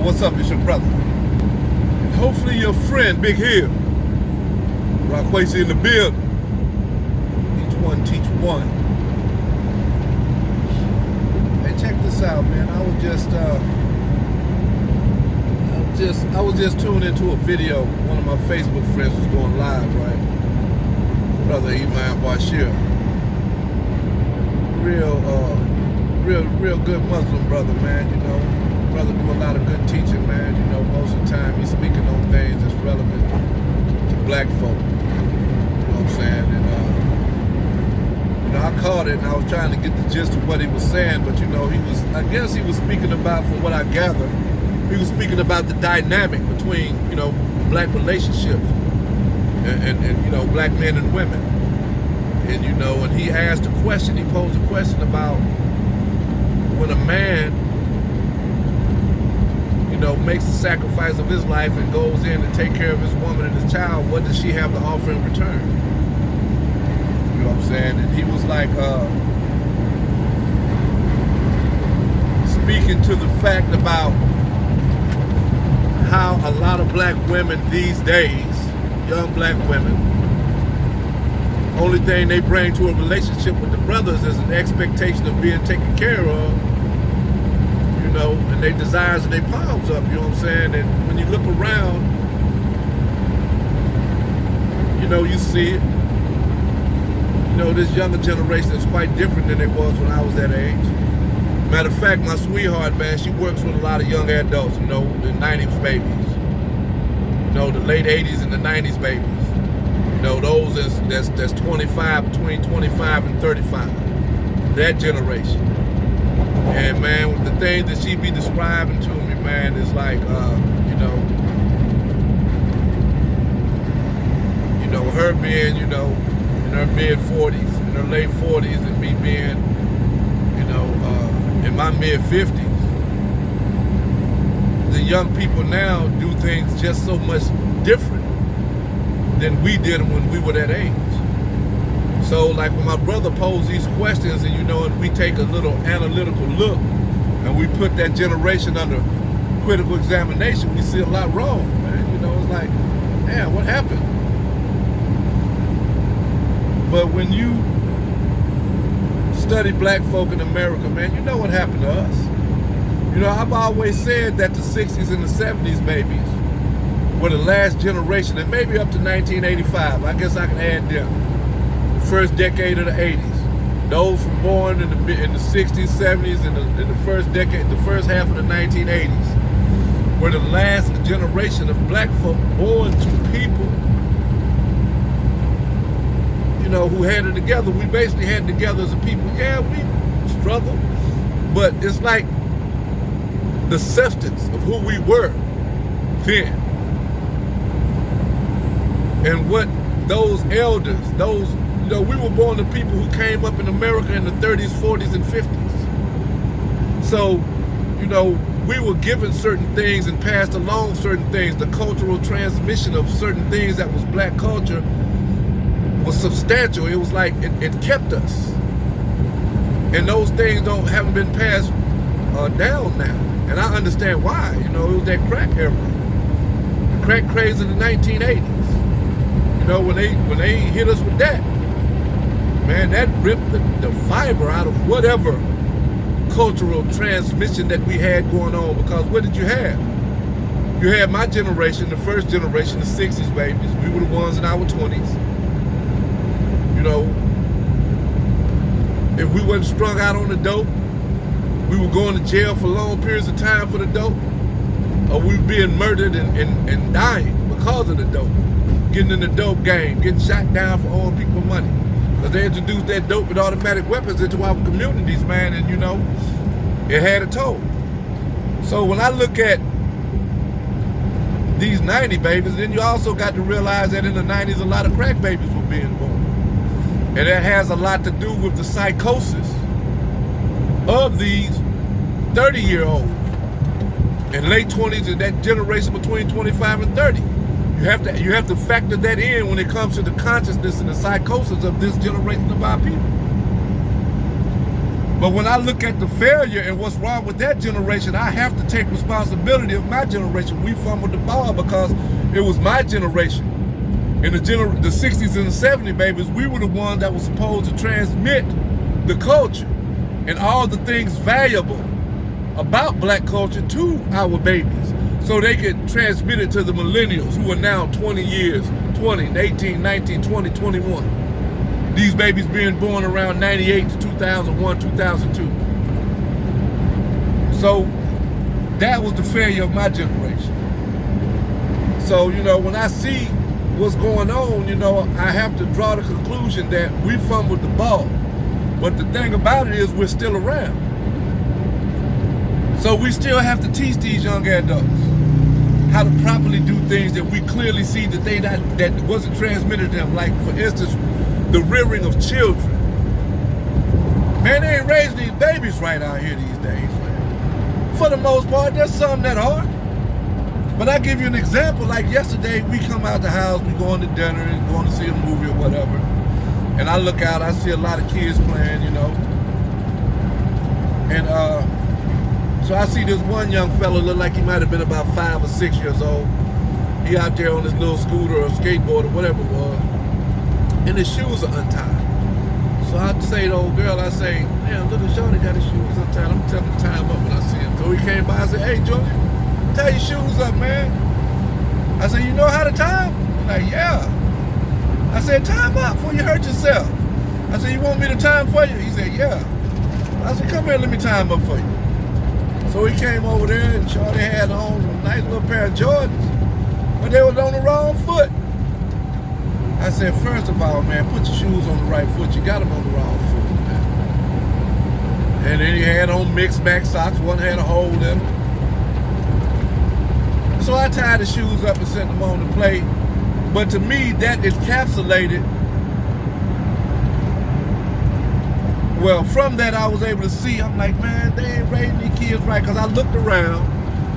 what's up? It's your brother. And hopefully your friend, Big Hill. Rockway's in the building. Each one teach one. Hey, check this out, man. I was just tuned into a video. One of my Facebook friends was going live, right? Brother Imam Bashir. Real good Muslim brother, man, you know. Brother do a lot of good teaching, man. You know, most of the time he's speaking on things that's relevant to black folk. You know what I'm saying? And you know, I caught it and I was trying to get the gist of what he was saying, but you know, I guess he was speaking about, from what I gather, he was speaking about the dynamic between, you know, black relationships and you know, black men and women. And you know, when he asked a question, he posed a question about when a man, you know, makes the sacrifice of his life and goes in to take care of his woman and his child, what does she have to offer in return? You know what I'm saying? And he was like, speaking to the fact about how a lot of black women these days, young black women, only thing they bring to a relationship with the brothers is an expectation of being taken care of, you know, and they desires and they palms up, you know what I'm saying? And when you look around, you know, you see it. You know, this younger generation is quite different than it was when I was that age. Matter of fact, my sweetheart, man, she works with a lot of young adults, you know, the 90s babies. You know, the late 80s and the 90s babies. You know, those that's 25, between 25 and 35. That generation. And man, the things that she be describing to me, man, is like, you know, her being, you know, in her mid 40s, in her late 40s, and me being, you know, in my mid 50s. The young people now do things just so much different than we did when we were that age. So like when my brother posed these questions, and you know, and we take a little analytical look and we put that generation under critical examination, we see a lot wrong, man. You know, it's like, man, what happened? But when you study black folk in America, man, you know what happened to us. You know, I've always said that the 60s and the 70s babies were the last generation, and maybe up to 1985. I guess I can add them. The first decade of the 80s. Those born in the 60s, 70s, and in the first decade, the first half of the 1980s, were the last generation of black folk born to people, you know, who had it together. We basically had it together as a people. Yeah, we struggled, but it's like the substance of who we were then. And what those elders, those, you know, we were born to people who came up in America in the 30s, 40s, and 50s. So, you know, we were given certain things and passed along certain things. The cultural transmission of certain things that was black culture was substantial. It was like, it kept us. And those things haven't been passed down now. And I understand why. You know, it was that crack era. The crack craze of the 1980s. You know, when they hit us with that, man, that ripped the fiber out of whatever cultural transmission that we had going on. Because what did you have? You had my generation, the first generation, the 60s babies. We were the ones in our 20s. You know, if we wasn't strung out on the dope, we were going to jail for long periods of time for the dope, or we were being murdered and dying because of the dope. Getting in the dope game, getting shot down for owing people money. Because they introduced that dope with automatic weapons into our communities, man, and you know, it had a toll. So when I look at these 90 babies, then you also got to realize that in the 90s, a lot of crack babies were being born. And that has a lot to do with the psychosis of these 30-year-olds and late 20s, and that generation between 25 and 30. You have to factor that in when it comes to the consciousness and the psychosis of this generation of our people. But when I look at the failure and what's wrong with that generation, I have to take responsibility of my generation. We fumbled the ball because it was my generation. In the 60s and the 70s, babies, we were the ones that were supposed to transmit the culture and all the things valuable about black culture to our babies so they could transmit it to the millennials who are now 20 years, 20, 18, 19, 20, 21. These babies being born around 98 to 2001, 2002. So that was the failure of my generation. So, you know, when I see what's going on, you know, I have to draw the conclusion that we fumbled the ball. But the thing about it is we're still around. So we still have to teach these young adults how to properly do things that we clearly see that wasn't transmitted to them. Like, for instance, the rearing of children. Man, they ain't raising these babies right out here these days, man. For the most part, there's some that are. But I give you an example. Like yesterday, we come out the house, we going to dinner, and going to see a movie or whatever. And I look out, I see a lot of kids playing, you know. And so I see this one young fella, look like he might have been about 5 or 6 years old. He out there on his little scooter or skateboard or whatever it was. And his shoes are untied. So I say to the old girl, I say, damn, look at Shorty got his shoes untied. I'm telling him to tie him up when I see him. So he came by, I said, hey, Junior, tie your shoes up, man. I said, you know how to tie them? He's like, yeah. I said, tie them up before you hurt yourself. I said, you want me to tie them for you? He said, yeah. I said, come here, let me tie them up for you. So he came over there and Shorty had on a nice little pair of Jordans, but they was on the wrong foot. I said, first of all, man, put your shoes on the right foot. You got them on the wrong foot, man. And then he had on mixed back socks. One had a hole in them. So I tied the shoes up and sent them on to play. But to me, that encapsulated. Well, from that, I was able to see, I'm like, man, they ain't raising these kids right. Because I looked around,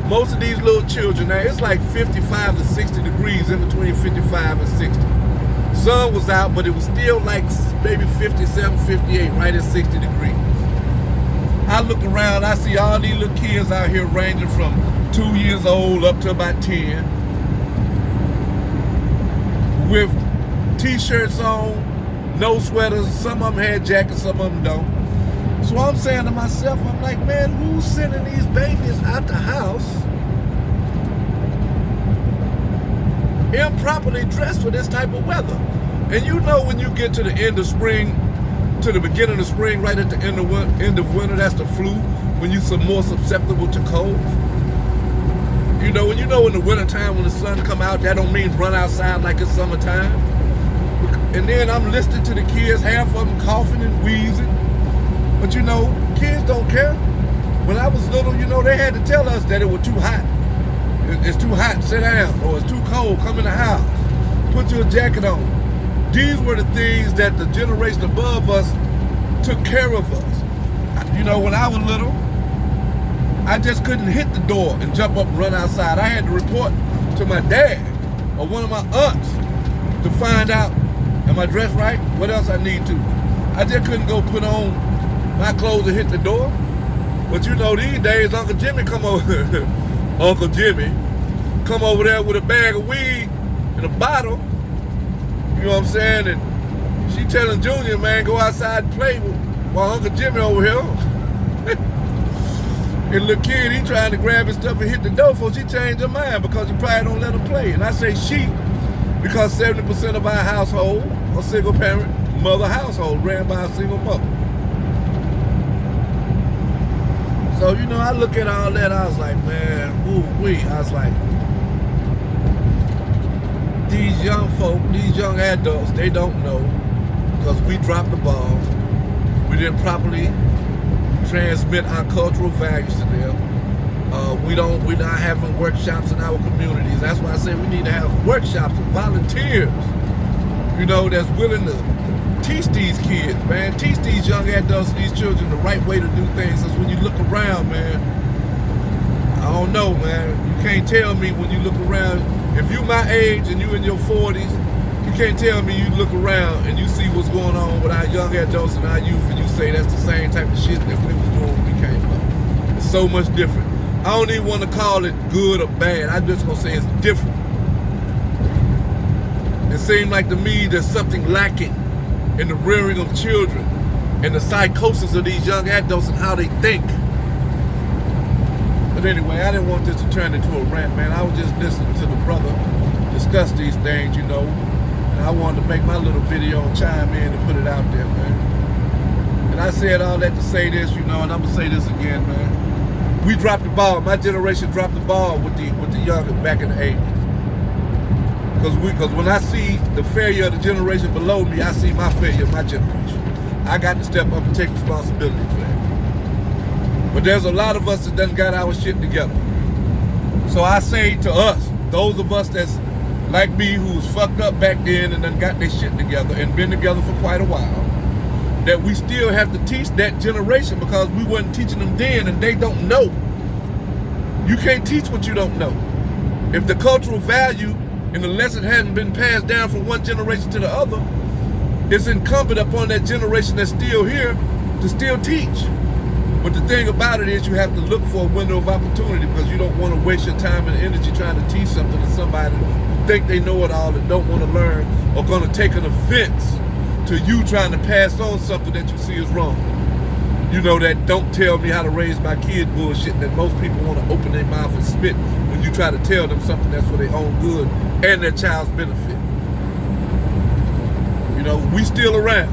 most of these little children, now it's like 55 to 60 degrees in between 55 and 60. Sun was out, but it was still like maybe 57, 58, right at 60 degrees. I look around, I see all these little kids out here ranging from 2 years old up to about 10 with t-shirts on, no sweaters. Some of them had jackets, some of them don't. So I'm saying to myself, I'm like, man, who's sending these babies out the house improperly dressed for this type of weather? And you know, when you get to the end of spring, to the beginning of spring, right at the end of winter, that's the flu, when you're more susceptible to colds. You know in the wintertime when the sun come out, that don't mean run outside like it's summertime. And then I'm listening to the kids, half of them coughing and wheezing. But you know, kids don't care. When I was little, you know, they had to tell us that it was too hot. It's too hot, sit down. Or it's too cold, come in the house. Put your jacket on. These were the things that the generation above us took care of us. You know, when I was little, I just couldn't hit the door and jump up and run outside. I had to report to my dad or one of my aunts to find out, am I dressed right? What else I need to? I just couldn't go put on my clothes and hit the door. But you know, these days, Uncle Jimmy come over, Uncle Jimmy come over there with a bag of weed and a bottle. You know what I'm saying? And she telling Junior, man, go outside and play while Uncle Jimmy over here. And little kid, he trying to grab his stuff and hit the door before she changed her mind because you probably don't let her play. And I say she because 70% of our household, a single parent, mother household, ran by a single mother. So, you know, I look at all that, I was like, man, ooh-wee. I was like, these young folk, these young adults, they don't know because we dropped the ball. We didn't properly transmit our cultural values to them. We're not having workshops in our communities. That's why I say we need to have workshops with volunteers, you know, that's willing to teach these kids, man. Teach these young adults, these children the right way to do things. Because when you look around, man, I don't know, man. You can't tell me when you look around. If you my age and you in your 40s You can't tell me you look around and you see what's going on with our young adults and our youth and you say that's the same type of shit that we was doing when we came up. It's so much different. I don't even want to call it good or bad. I'm just going to say it's different. It seems like to me there's something lacking in the rearing of children and the psychosis of these young adults and how they think. But anyway, I didn't want this to turn into a rant, man. I was just listening to the brother discuss these things, you know. And I wanted to make my little video and chime in and put it out there, man. And I said all that to say this, you know, and I'm gonna say this again, man. We dropped the ball. My generation dropped the ball with the young back in the 80s. Because when I see the failure of the generation below me, I see my failure of my generation. I got to step up and take responsibility for that. But there's a lot of us that done got our shit together. So I say to us, those of us that's like me who's fucked up back then and done got their shit together and been together for quite a while, that we still have to teach that generation because we wasn't teaching them then and they don't know. You can't teach what you don't know. If the cultural value and the lesson hadn't been passed down from one generation to the other, it's incumbent upon that generation that's still here to still teach. But the thing about it is you have to look for a window of opportunity because you don't want to waste your time and energy trying to teach something to somebody who think they know it all and don't want to learn or going to take an offense to you trying to pass on something that you see is wrong. You know, that don't tell me how to raise my kid bullshit that most people want to open their mouth and spit when you try to tell them something that's for their own good and their child's benefit. You know, we still around,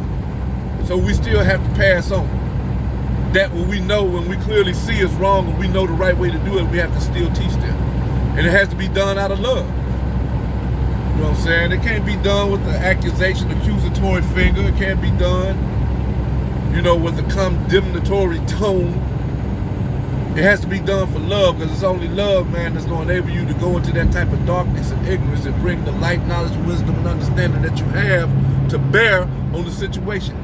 so we still have to pass on. That what we know when we clearly see is wrong and we know the right way to do it, we have to still teach them. And it has to be done out of love. You know what I'm saying? It can't be done with the accusation, accusatory finger. It can't be done, you know, with a condemnatory tone. It has to be done for love because it's only love, man, that's going to enable you to go into that type of darkness and ignorance and bring the light, knowledge, wisdom, and understanding that you have to bear on the situation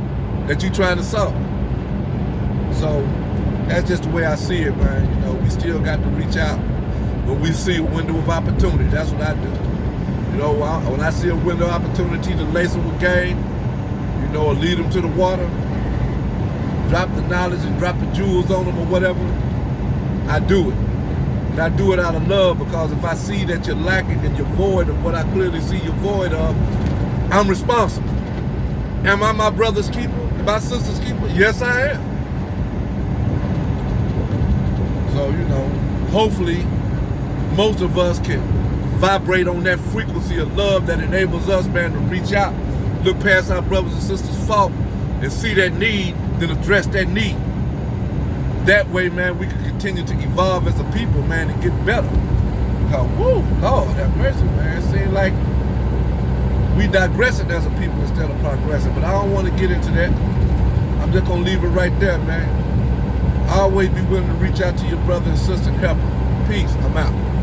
that you're trying to solve. So that's just the way I see it, man. You know, we still got to reach out when we see a window of opportunity. That's what I do. You know, when I see a window of opportunity to lace them with game, you know, or lead them to the water, drop the knowledge and drop the jewels on them or whatever, I do it. And I do it out of love because if I see that you're lacking and you're void of what I clearly see you're void of, I'm responsible. Am I my brother's keeper? My sister's keeper? Yes, I am. So, you know, hopefully most of us can vibrate on that frequency of love that enables us, man, to reach out, look past our brothers and sisters' fault and see that need, then address that need. That way, man, we can continue to evolve as a people, man, and get better. Because, woo, Lord have mercy, man. It seems like we digressing as a people instead of progressing. But I don't want to get into that. I'm just going to leave it right there, man. Always be willing to reach out to your brother and sister and help them. Peace. I'm out.